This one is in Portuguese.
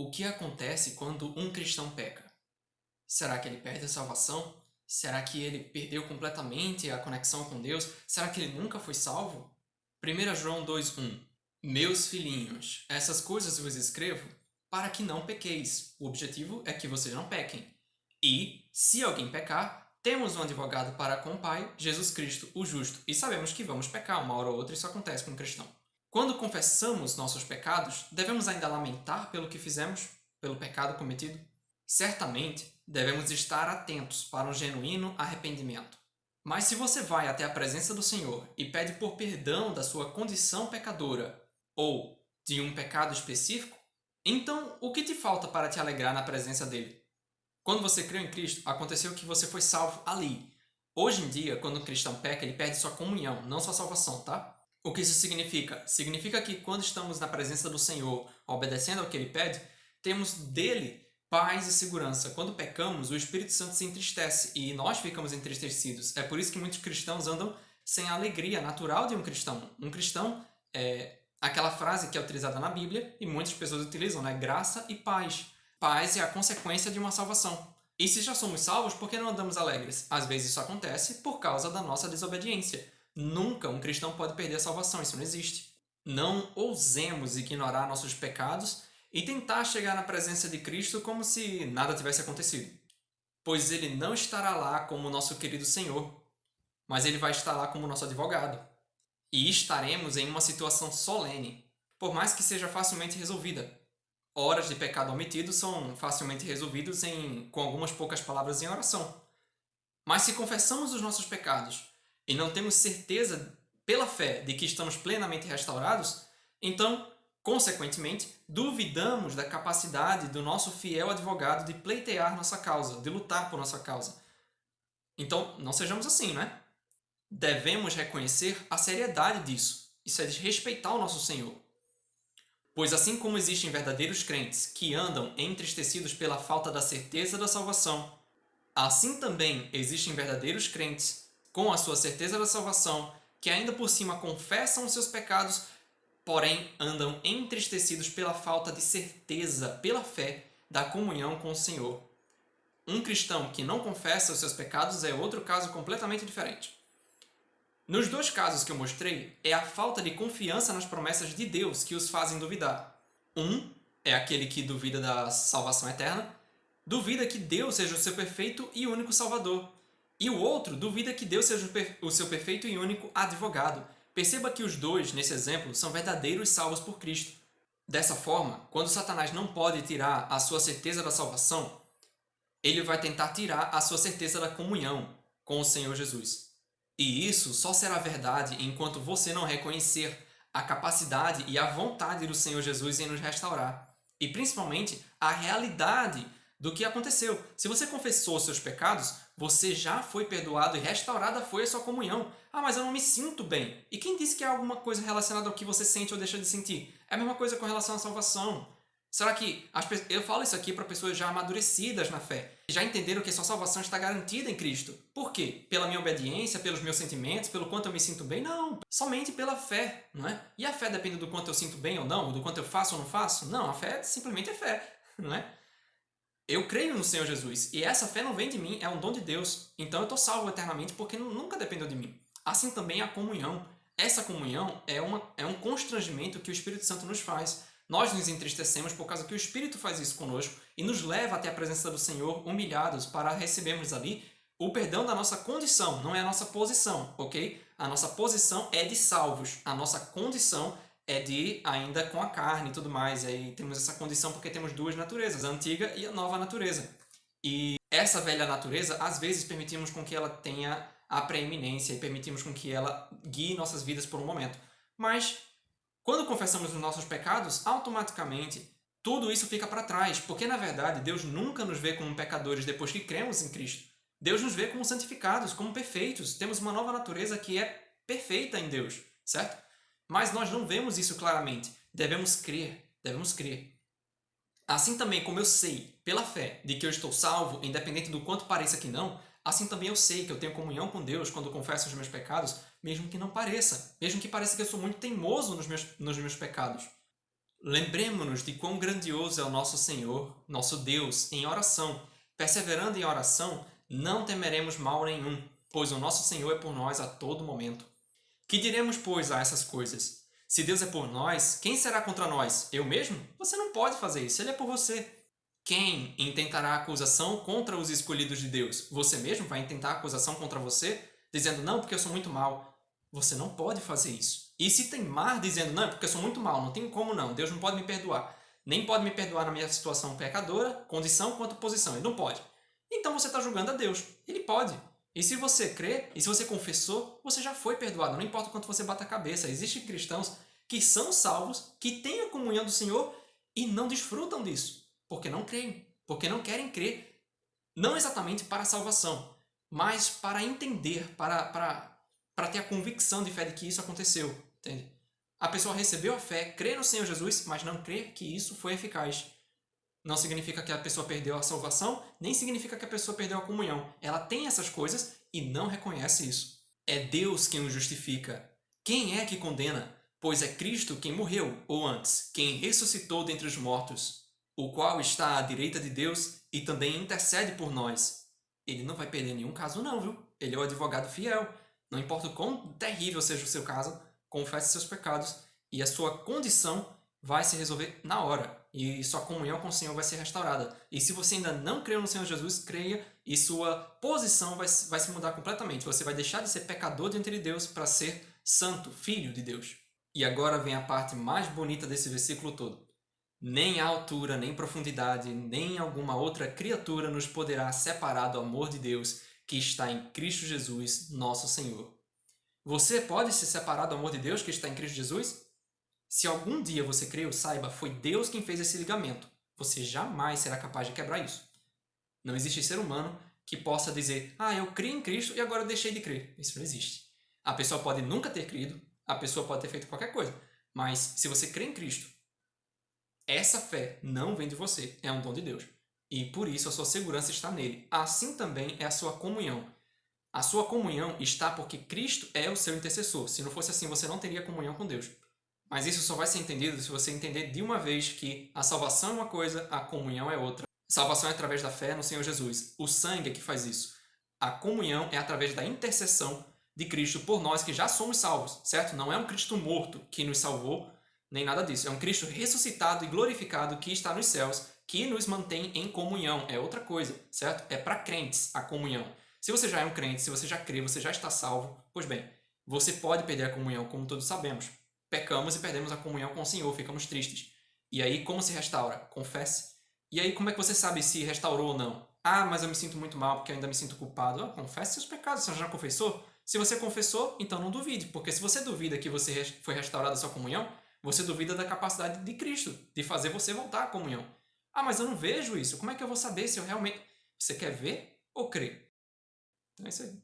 O que acontece quando um cristão peca? Será que ele perde a salvação? Será que ele perdeu completamente a conexão com Deus? Será que ele nunca foi salvo? 1 João 2:1 Meus filhinhos, essas coisas vos escrevo para que não pequeis. O objetivo é que vocês não pequem. E, se alguém pecar, temos um advogado para com o Pai, Jesus Cristo, o justo. E sabemos que vamos pecar, uma hora ou outra isso acontece com um cristão. Quando confessamos nossos pecados, devemos ainda lamentar pelo que fizemos, pelo pecado cometido? Certamente, devemos estar atentos para um genuíno arrependimento. Mas se você vai até a presença do Senhor e pede por perdão da sua condição pecadora ou de um pecado específico, então o que te falta para te alegrar na presença dele? Quando você creu em Cristo, aconteceu que você foi salvo ali. Hoje em dia, quando o cristão peca, ele perde sua comunhão, não sua salvação, tá? O que isso significa? Significa que quando estamos na presença do Senhor, obedecendo ao que ele pede, temos dele paz e segurança. Quando pecamos, o Espírito Santo se entristece e nós ficamos entristecidos. É por isso que muitos cristãos andam sem a alegria natural de um cristão. Um cristão é aquela frase que é utilizada na Bíblia e muitas pessoas utilizam, né? Graça e paz. Paz é a consequência de uma salvação. E se já somos salvos, por que não andamos alegres? Às vezes isso acontece por causa da nossa desobediência. Nunca um cristão pode perder a salvação, isso não existe. Não ousemos ignorar nossos pecados e tentar chegar na presença de Cristo como se nada tivesse acontecido. Pois ele não estará lá como nosso querido Senhor, mas ele vai estar lá como nosso advogado. E estaremos em uma situação solene, por mais que seja facilmente resolvida. Horas de pecado omitido são facilmente resolvidos com algumas poucas palavras em oração. Mas se confessamos os nossos pecados e não temos certeza pela fé de que estamos plenamente restaurados, então, consequentemente, duvidamos da capacidade do nosso fiel advogado de pleitear nossa causa, de lutar por nossa causa. Então, não sejamos assim, né? Devemos reconhecer a seriedade disso. Isso é desrespeitar o nosso Senhor. Pois assim como existem verdadeiros crentes que andam entristecidos pela falta da certeza da salvação, assim também existem verdadeiros crentes com a sua certeza da salvação que ainda por cima confessam os seus pecados, porém andam entristecidos pela falta de certeza, pela fé, da comunhão com o Senhor. Um cristão que não confessa os seus pecados é outro caso completamente diferente. Nos dois casos que eu mostrei, é a falta de confiança nas promessas de Deus que os fazem duvidar. Um é aquele que duvida da salvação eterna, duvida que Deus seja o seu perfeito e único Salvador. E o outro duvida que Deus seja o seu perfeito e único advogado. Perceba que os dois, nesse exemplo, são verdadeiros salvos por Cristo. Dessa forma, quando Satanás não pode tirar a sua certeza da salvação, ele vai tentar tirar a sua certeza da comunhão com o Senhor Jesus. E isso só será verdade enquanto você não reconhecer a capacidade e a vontade do Senhor Jesus em nos restaurar. E principalmente a realidade do que aconteceu. Se você confessou seus pecados, você já foi perdoado e restaurada foi a sua comunhão. Ah, mas eu não me sinto bem. E quem disse que é alguma coisa relacionada ao que você sente ou deixa de sentir? É a mesma coisa com relação à salvação. Será que eu falo isso aqui para pessoas já amadurecidas na fé, já entenderam que a sua salvação está garantida em Cristo? Por quê? Pela minha obediência, pelos meus sentimentos, pelo quanto eu me sinto bem? Não, somente pela fé, não é? E a fé depende do quanto eu sinto bem ou não, do quanto eu faço ou não faço? Não, a fé simplesmente é fé, não é? Eu creio no Senhor Jesus e essa fé não vem de mim, é um dom de Deus. Então eu estou salvo eternamente porque nunca dependeu de mim. Assim também a comunhão. Essa comunhão é um constrangimento que o Espírito Santo nos faz. Nós nos entristecemos por causa que o Espírito faz isso conosco e nos leva até a presença do Senhor humilhados para recebermos ali o perdão da nossa condição, não é a nossa posição, ok? A nossa posição é de salvos, a nossa condição é de ainda com a carne e tudo mais. E aí temos essa condição porque temos duas naturezas, a antiga e a nova natureza. E essa velha natureza, às vezes, permitimos com que ela tenha a preeminência e permitimos com que ela guie nossas vidas por um momento. Mas quando confessamos os nossos pecados, automaticamente tudo isso fica para trás, porque na verdade Deus nunca nos vê como pecadores depois que cremos em Cristo. Deus nos vê como santificados, como perfeitos. Temos uma nova natureza que é perfeita em Deus, certo? Mas nós não vemos isso claramente. Devemos crer, devemos crer. Assim também como eu sei, pela fé, de que eu estou salvo, independente do quanto pareça que não, assim também eu sei que eu tenho comunhão com Deus quando confesso os meus pecados, mesmo que não pareça, mesmo que pareça que eu sou muito teimoso nos meus pecados. Lembremo-nos de quão grandioso é o nosso Senhor, nosso Deus, em oração. Perseverando em oração, não temeremos mal nenhum, pois o nosso Senhor é por nós a todo momento. Que diremos, pois, a essas coisas? Se Deus é por nós, quem será contra nós? Eu mesmo? Você não pode fazer isso, Ele é por você. Quem intentará acusação contra os escolhidos de Deus? Você mesmo vai intentar acusação contra você, dizendo, não, porque eu sou muito mal. Você não pode fazer isso. E se teimar dizendo, não, é porque eu sou muito mal, não tem como não, Deus não pode me perdoar. Nem pode me perdoar na minha situação pecadora, condição quanto posição, Ele não pode. Então você está julgando a Deus. Ele pode. E se você crê, e se você confessou, você já foi perdoado, não importa o quanto você bata a cabeça. Existem cristãos que são salvos, que têm a comunhão do Senhor e não desfrutam disso, porque não creem, porque não querem crer, não exatamente para a salvação, mas para entender, para ter a convicção de fé de que isso aconteceu, entende? A pessoa recebeu a fé, crê no Senhor Jesus, mas não crê que isso foi eficaz. Não significa que a pessoa perdeu a salvação, nem significa que a pessoa perdeu a comunhão. Ela tem essas coisas e não reconhece isso. É Deus quem o justifica. Quem é que condena? Pois é Cristo quem morreu, ou antes, quem ressuscitou dentre os mortos, o qual está à direita de Deus e também intercede por nós. Ele não vai perder nenhum caso não, viu? Ele é o advogado fiel. Não importa o quão terrível seja o seu caso, confesse seus pecados e a sua condição vai se resolver na hora. E sua comunhão com o Senhor vai ser restaurada. E se você ainda não creu no Senhor Jesus, creia e sua posição vai se mudar completamente. Você vai deixar de ser pecador diante de Deus para ser santo, filho de Deus. E agora vem a parte mais bonita desse versículo todo. Nem a altura, nem profundidade, nem alguma outra criatura nos poderá separar do amor de Deus que está em Cristo Jesus, nosso Senhor. Você pode se separar do amor de Deus que está em Cristo Jesus? Se algum dia você creu, saiba, foi Deus quem fez esse ligamento. Você jamais será capaz de quebrar isso. Não existe ser humano que possa dizer, eu criei em Cristo e agora eu deixei de crer. Isso não existe. A pessoa pode nunca ter crido, a pessoa pode ter feito qualquer coisa, mas se você crê em Cristo, essa fé não vem de você, é um dom de Deus. E por isso a sua segurança está nele. Assim também é a sua comunhão. A sua comunhão está porque Cristo é o seu intercessor. Se não fosse assim, você não teria comunhão com Deus. Mas isso só vai ser entendido se você entender de uma vez que a salvação é uma coisa, a comunhão é outra. Salvação é através da fé no Senhor Jesus. O sangue é que faz isso. A comunhão é através da intercessão de Cristo por nós que já somos salvos, certo? Não é um Cristo morto que nos salvou, nem nada disso. É um Cristo ressuscitado e glorificado que está nos céus, que nos mantém em comunhão. É outra coisa, certo? É para crentes a comunhão. Se você já é um crente, se você já crê, você já está salvo, pois bem, você pode perder a comunhão, como todos sabemos. Pecamos e perdemos a comunhão com o Senhor, ficamos tristes. E aí, como se restaura? Confesse. E aí, como é que você sabe se restaurou ou não? Mas eu me sinto muito mal porque eu ainda me sinto culpado. Confesse seus pecados, você já confessou? Se você confessou, então não duvide, porque se você duvida que você foi restaurada a sua comunhão, você duvida da capacidade de Cristo de fazer você voltar à comunhão. Mas eu não vejo isso. Como é que eu vou saber se eu realmente... Você quer ver ou crer? Então é isso aí.